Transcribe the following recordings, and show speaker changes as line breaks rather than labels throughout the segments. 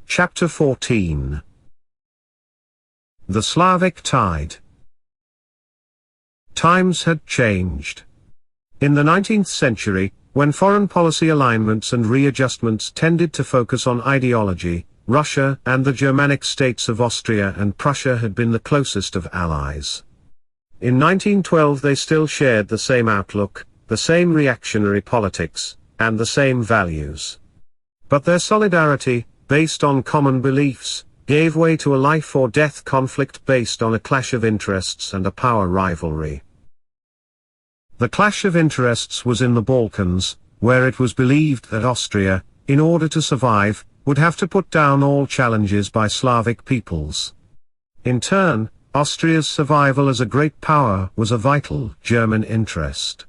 Chapter 14. The Slavic Tide. Times had changed. In the 19th century, when foreign policy alignments and readjustments tended to focus on ideology, Russia and the Germanic states of Austria and Prussia had been the closest of allies. In 1912 they still shared the same outlook, the same reactionary politics, and the same values. But their solidarity, based on common beliefs, gave way to a life-or-death conflict based on a clash of interests and a power rivalry. The clash of interests was in the Balkans, where it was believed that Austria, in order to survive, would have to put down all challenges by Slavic peoples. In turn, Austria's survival as a great power was a vital German interest.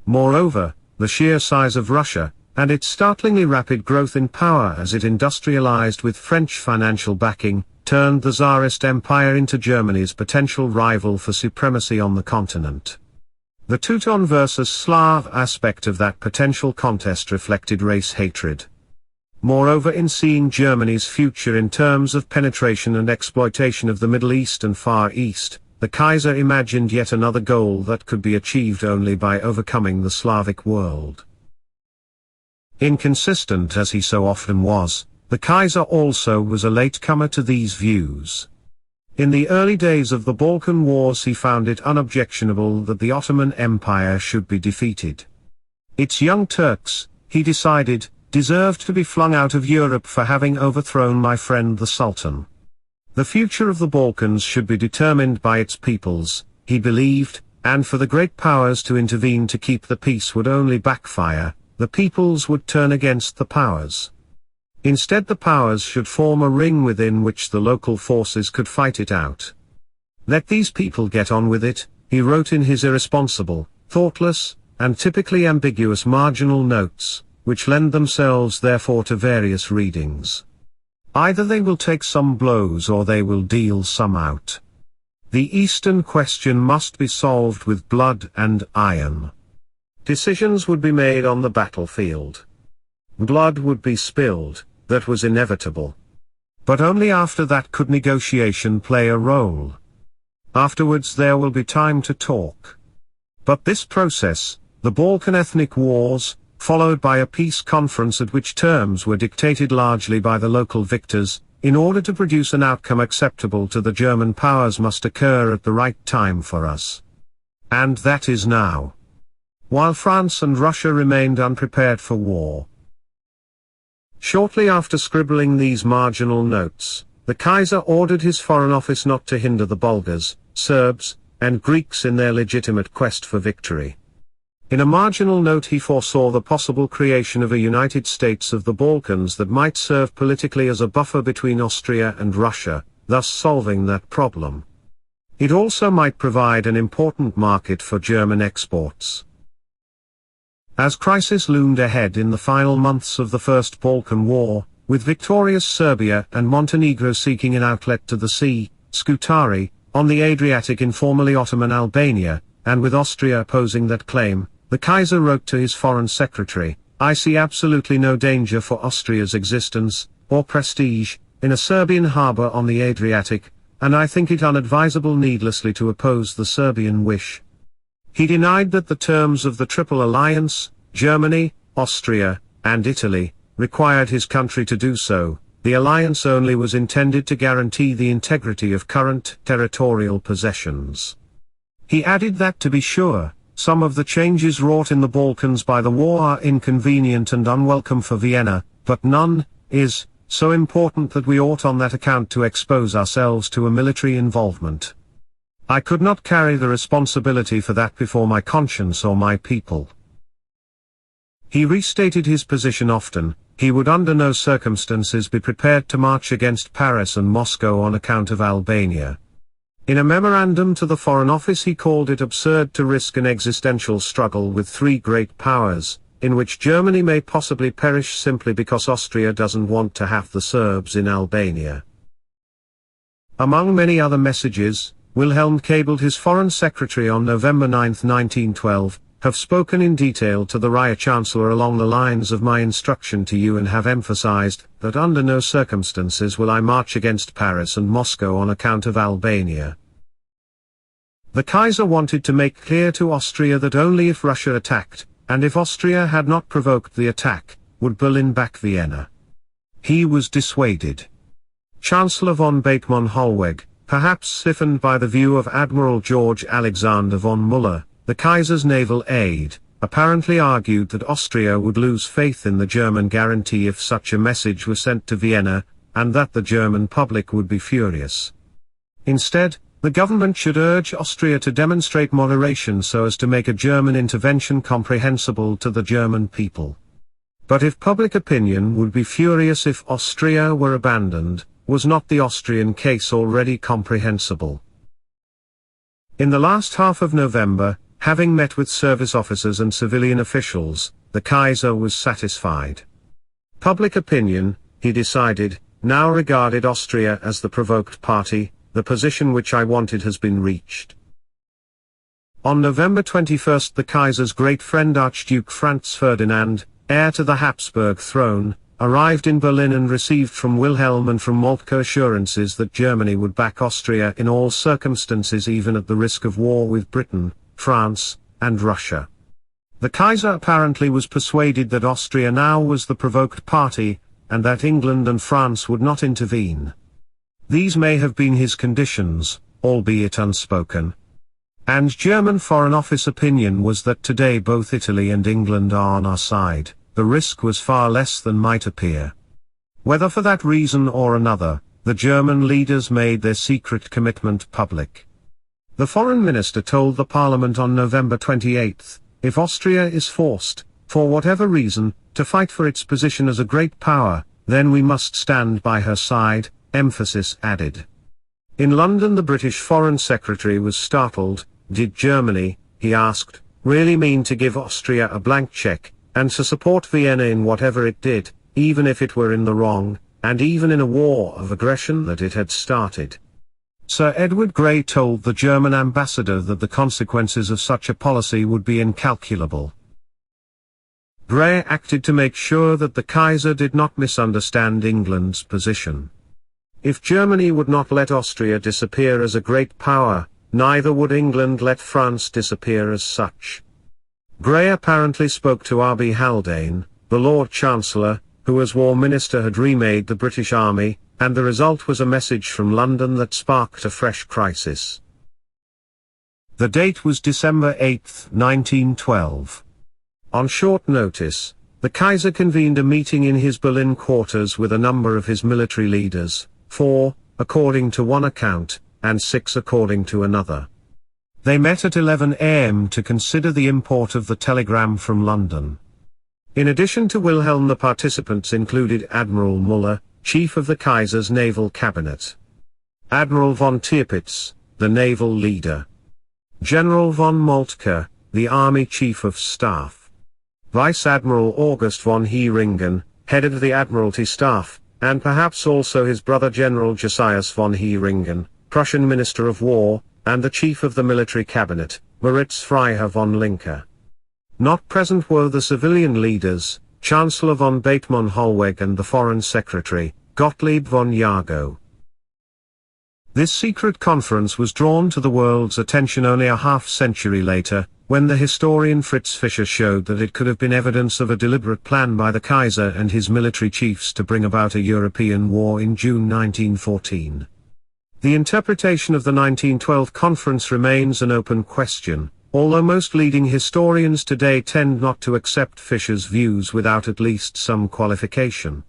Moreover, the sheer size of Russia, and its startlingly rapid growth in power as it industrialized with French financial backing, turned the Tsarist Empire into Germany's potential rival for supremacy on the continent. The Teuton versus Slav aspect of that potential contest reflected race hatred. Moreover, in seeing Germany's future in terms of penetration and exploitation of the Middle East and Far East, the Kaiser imagined yet another goal that could be achieved only by overcoming the Slavic world. Inconsistent as he so often was, the Kaiser also was a latecomer to these views. In the early days of the Balkan Wars he found it unobjectionable that the Ottoman Empire should be defeated. Its young Turks, he decided, deserved to be flung out of Europe for having overthrown my friend the Sultan. The future of the Balkans should be determined by its peoples, he believed, and for the great powers to intervene to keep the peace would only backfire. The peoples would turn against the powers. Instead, the powers should form a ring within which the local forces could fight it out. Let these people get on with it, he wrote in his irresponsible, thoughtless, and typically ambiguous marginal notes, which lend themselves therefore to various readings. Either they will take some blows or they will deal some out. The Eastern question must be solved with blood and iron. Decisions would be made on the battlefield. Blood would be spilled, that was inevitable. But only after that could negotiation play a role. Afterwards there will be time to talk. But this process, the Balkan ethnic wars, followed by a peace conference at which terms were dictated largely by the local victors, in order to produce an outcome acceptable to the German powers must occur at the right time for us. And that is now. While France and Russia remained unprepared for war. Shortly after scribbling these marginal notes, the Kaiser ordered his foreign office not to hinder the Bulgars, Serbs, and Greeks in their legitimate quest for victory. In a marginal note he foresaw the possible creation of a United States of the Balkans that might serve politically as a buffer between Austria and Russia, thus solving that problem. It also might provide an important market for German exports. As crisis loomed ahead in the final months of the First Balkan War, with victorious Serbia and Montenegro seeking an outlet to the sea, Scutari, on the Adriatic in formerly Ottoman Albania, and with Austria opposing that claim, the Kaiser wrote to his foreign secretary, "I see absolutely no danger for Austria's existence, or prestige, in a Serbian harbour on the Adriatic, and I think it unadvisable needlessly to oppose the Serbian wish." He denied that the terms of the Triple Alliance, Germany, Austria, and Italy, required his country to do so. The alliance only was intended to guarantee the integrity of current territorial possessions. He added that to be sure, some of the changes wrought in the Balkans by the war are inconvenient and unwelcome for Vienna, but none is so important that we ought on that account to expose ourselves to a military involvement. I could not carry the responsibility for that before my conscience or my people. He restated his position often. He would under no circumstances be prepared to march against Paris and Moscow on account of Albania. In a memorandum to the Foreign Office he called it absurd to risk an existential struggle with three great powers, in which Germany may possibly perish simply because Austria doesn't want to have the Serbs in Albania. Among many other messages, Wilhelm cabled his foreign secretary on November 9, 1912, have spoken in detail to the Raya Chancellor along the lines of my instruction to you and have emphasized that under no circumstances will I march against Paris and Moscow on account of Albania. The Kaiser wanted to make clear to Austria that only if Russia attacked, and if Austria had not provoked the attack, would Berlin back Vienna. He was dissuaded. Chancellor von Bethmann-Hollweg, perhaps stiffened by the view of Admiral George Alexander von Müller, the Kaiser's naval aide, apparently argued that Austria would lose faith in the German guarantee if such a message was sent to Vienna, and that the German public would be furious. Instead, the government should urge Austria to demonstrate moderation so as to make a German intervention comprehensible to the German people. But if public opinion would be furious if Austria were abandoned, was not the Austrian case already comprehensible? In the last half of November, having met with service officers and civilian officials, the Kaiser was satisfied. Public opinion, he decided, now regarded Austria as the provoked party. The position which I wanted has been reached. On November 21 the Kaiser's great friend Archduke Franz Ferdinand, heir to the Habsburg throne, arrived in Berlin and received from Wilhelm and from Moltke assurances that Germany would back Austria in all circumstances, even at the risk of war with Britain, France, and Russia. The Kaiser apparently was persuaded that Austria now was the provoked party, and that England and France would not intervene. These may have been his conditions, albeit unspoken. And German Foreign Office opinion was that today both Italy and England are on our side. The risk was far less than might appear. Whether for that reason or another, the German leaders made their secret commitment public. The foreign minister told the parliament on November 28, if Austria is forced, for whatever reason, to fight for its position as a great power, then we must stand by her side, emphasis added. In London the British Foreign Secretary was startled. Did Germany, he asked, really mean to give Austria a blank check, and to support Vienna in whatever it did, even if it were in the wrong, and even in a war of aggression that it had started? Sir Edward Grey told the German ambassador that the consequences of such a policy would be incalculable. Grey acted to make sure that the Kaiser did not misunderstand England's position. If Germany would not let Austria disappear as a great power, neither would England let France disappear as such. Grey apparently spoke to R.B. Haldane, the Lord Chancellor, who as War Minister had remade the British Army, and the result was a message from London that sparked a fresh crisis. The date was December 8, 1912. On short notice, the Kaiser convened a meeting in his Berlin quarters with a number of his military leaders, 4, according to one account, and 6 according to another. They met at 11 a.m. to consider the import of the telegram from London. In addition to Wilhelm, the participants included Admiral Müller, chief of the Kaiser's naval cabinet; Admiral von Tirpitz, the naval leader; General von Moltke, the army chief of staff; Vice Admiral August von Heeringen, head of the Admiralty staff, and perhaps also his brother General Josias von Heeringen, Prussian Minister of War, and the chief of the military cabinet, Moritz Freiherr von Linke. Not present were the civilian leaders, Chancellor von Bethmann-Hollweg and the Foreign Secretary, Gottlieb von Jagow. This secret conference was drawn to the world's attention only a half-century later, when the historian Fritz Fischer showed that it could have been evidence of a deliberate plan by the Kaiser and his military chiefs to bring about a European war in June 1914. The interpretation of the 1912 conference remains an open question, although most leading historians today tend not to accept Fischer's views without at least some qualification.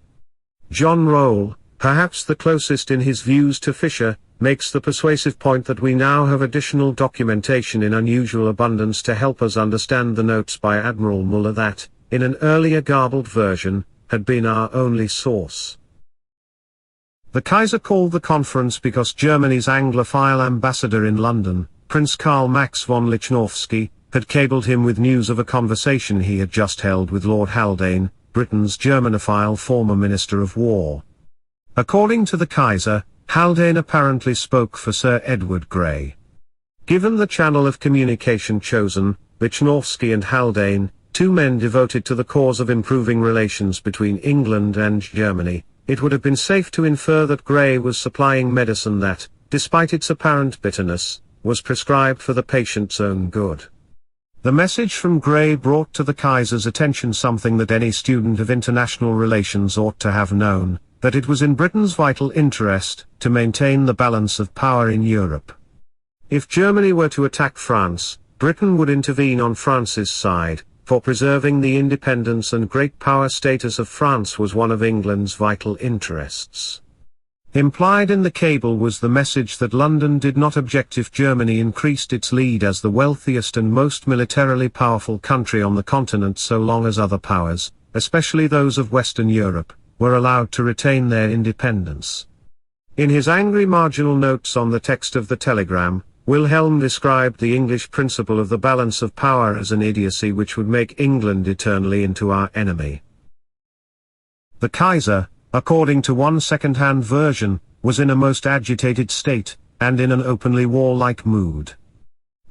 John Roll, perhaps the closest in his views to Fischer, makes the persuasive point that we now have additional documentation in unusual abundance to help us understand the notes by Admiral Müller that, in an earlier garbled version, had been our only source. The Kaiser called the conference because Germany's Anglophile ambassador in London, Prince Karl Max von Lichnowsky, had cabled him with news of a conversation he had just held with Lord Haldane, Britain's Germanophile former Minister of War. According to the Kaiser, Haldane apparently spoke for Sir Edward Grey. Given the channel of communication chosen, Lichnowsky and Haldane, two men devoted to the cause of improving relations between England and Germany, it would have been safe to infer that Grey was supplying medicine that, despite its apparent bitterness, was prescribed for the patient's own good. The message from Grey brought to the Kaiser's attention something that any student of international relations ought to have known, that it was in Britain's vital interest to maintain the balance of power in Europe. If Germany were to attack France, Britain would intervene on France's side, for preserving the independence and great power status of France was one of England's vital interests. Implied in the cable was the message that London did not object if Germany increased its lead as the wealthiest and most militarily powerful country on the continent so long as other powers, especially those of Western Europe, were allowed to retain their independence. In his angry marginal notes on the text of the telegram, Wilhelm described the English principle of the balance of power as an idiocy which would make England eternally into our enemy. The Kaiser, according to one second-hand version, was in a most agitated state, and in an openly warlike mood.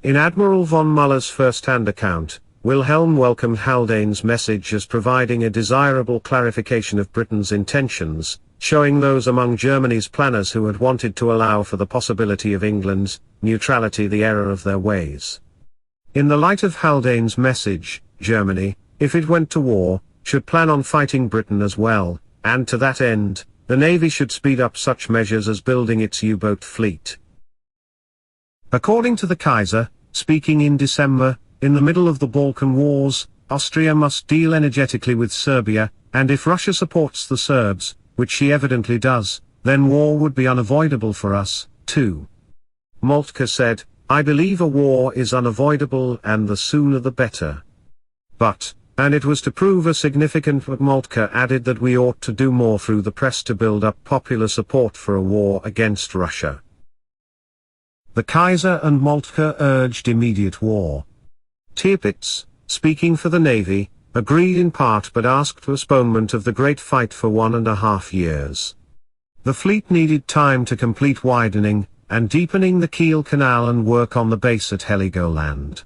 In Admiral von Muller's first-hand account, Wilhelm welcomed Haldane's message as providing a desirable clarification of Britain's intentions, showing those among Germany's planners who had wanted to allow for the possibility of England's neutrality the error of their ways. In the light of Haldane's message, Germany, if it went to war, should plan on fighting Britain as well, and to that end, the Navy should speed up such measures as building its U-boat fleet. According to the Kaiser, speaking in December, in the middle of the Balkan Wars, Austria must deal energetically with Serbia, and if Russia supports the Serbs, which she evidently does, then war would be unavoidable for us, too. Moltke said, "I believe a war is unavoidable and the sooner the better." But, and it was to prove a significant but Moltke added that we ought to do more through the press to build up popular support for a war against Russia. The Kaiser and Moltke urged immediate war. Tirpitz, speaking for the Navy, agreed in part but asked postponement of the great fight for 1.5 years. The fleet needed time to complete widening and deepening the Kiel Canal and work on the base at Heligoland.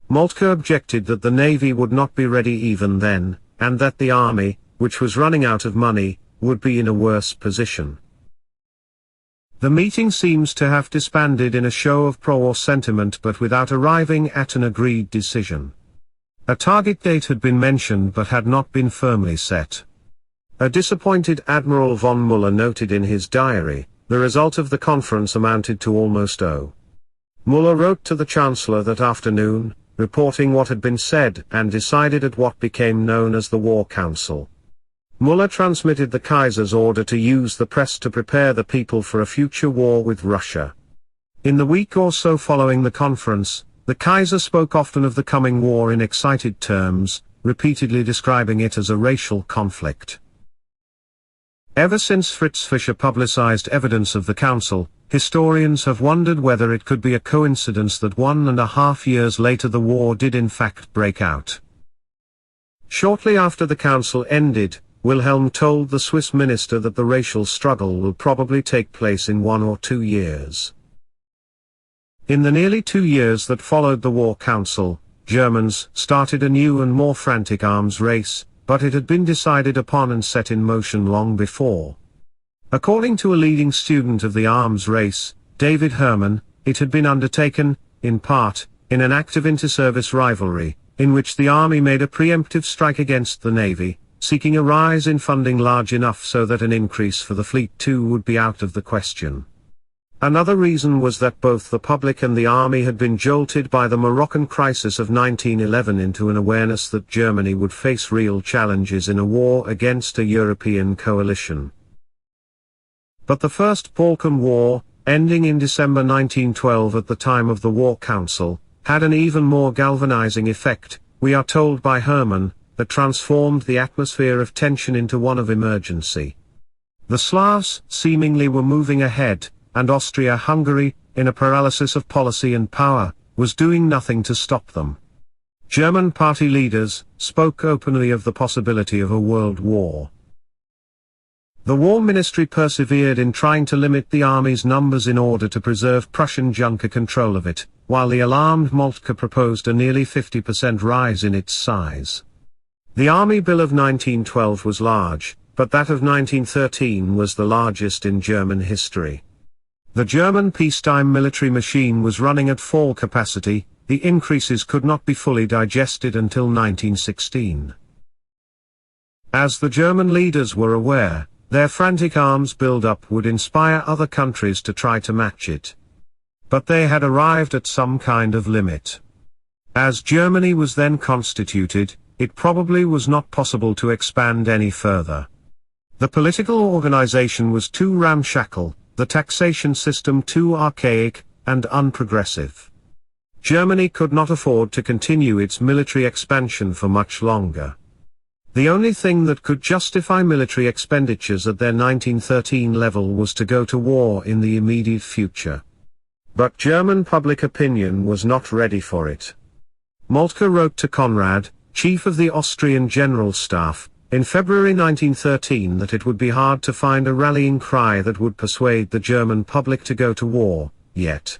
Moltke objected that the Navy would not be ready even then, and that the army, which was running out of money, would be in a worse position. The meeting seems to have disbanded in a show of pro-war sentiment but without arriving at an agreed decision. A target date had been mentioned but had not been firmly set. A disappointed Admiral von Muller noted in his diary, the result of the conference amounted to almost O. Muller wrote to the Chancellor that afternoon, reporting what had been said and decided at what became known as the War Council. Muller transmitted the Kaiser's order to use the press to prepare the people for a future war with Russia. In the week or so following the conference, the Kaiser spoke often of the coming war in excited terms, repeatedly describing it as a racial conflict. Ever since Fritz Fischer publicized evidence of the council, historians have wondered whether it could be a coincidence that 1.5 years later the war did in fact break out. Shortly after the council ended, Wilhelm told the Swiss minister that the racial struggle will probably take place in 1 or 2 years. In the nearly 2 years that followed the War Council, Germans started a new and more frantic arms race, but it had been decided upon and set in motion long before. According to a leading student of the arms race, David Herman, it had been undertaken, in part, in an act of inter-service rivalry, in which the army made a preemptive strike against the navy, seeking a rise in funding large enough so that an increase for the fleet too would be out of the question. Another reason was that both the public and the army had been jolted by the Moroccan crisis of 1911 into an awareness that Germany would face real challenges in a war against a European coalition. But the First Balkan War, ending in December 1912 at the time of the War Council, had an even more galvanizing effect, we are told by Herman, that transformed the atmosphere of tension into one of emergency. The Slavs seemingly were moving ahead, and Austria-Hungary, in a paralysis of policy and power, was doing nothing to stop them. German party leaders spoke openly of the possibility of a world war. The War Ministry persevered in trying to limit the army's numbers in order to preserve Prussian junker control of it, while the alarmed Moltke proposed a nearly 50% rise in its size. The Army Bill of 1912 was large, but that of 1913 was the largest in German history. The German peacetime military machine was running at full capacity. The increases could not be fully digested until 1916. As the German leaders were aware, their frantic arms build-up would inspire other countries to try to match it. But they had arrived at some kind of limit. As Germany was then constituted, it probably was not possible to expand any further. The political organization was too ramshackle, the taxation system too archaic and unprogressive. Germany could not afford to continue its military expansion for much longer. The only thing that could justify military expenditures at their 1913 level was to go to war in the immediate future. But German public opinion was not ready for it. Moltke wrote to Conrad, chief of the Austrian General Staff, in February 1913 that it would be hard to find a rallying cry that would persuade the German public to go to war, yet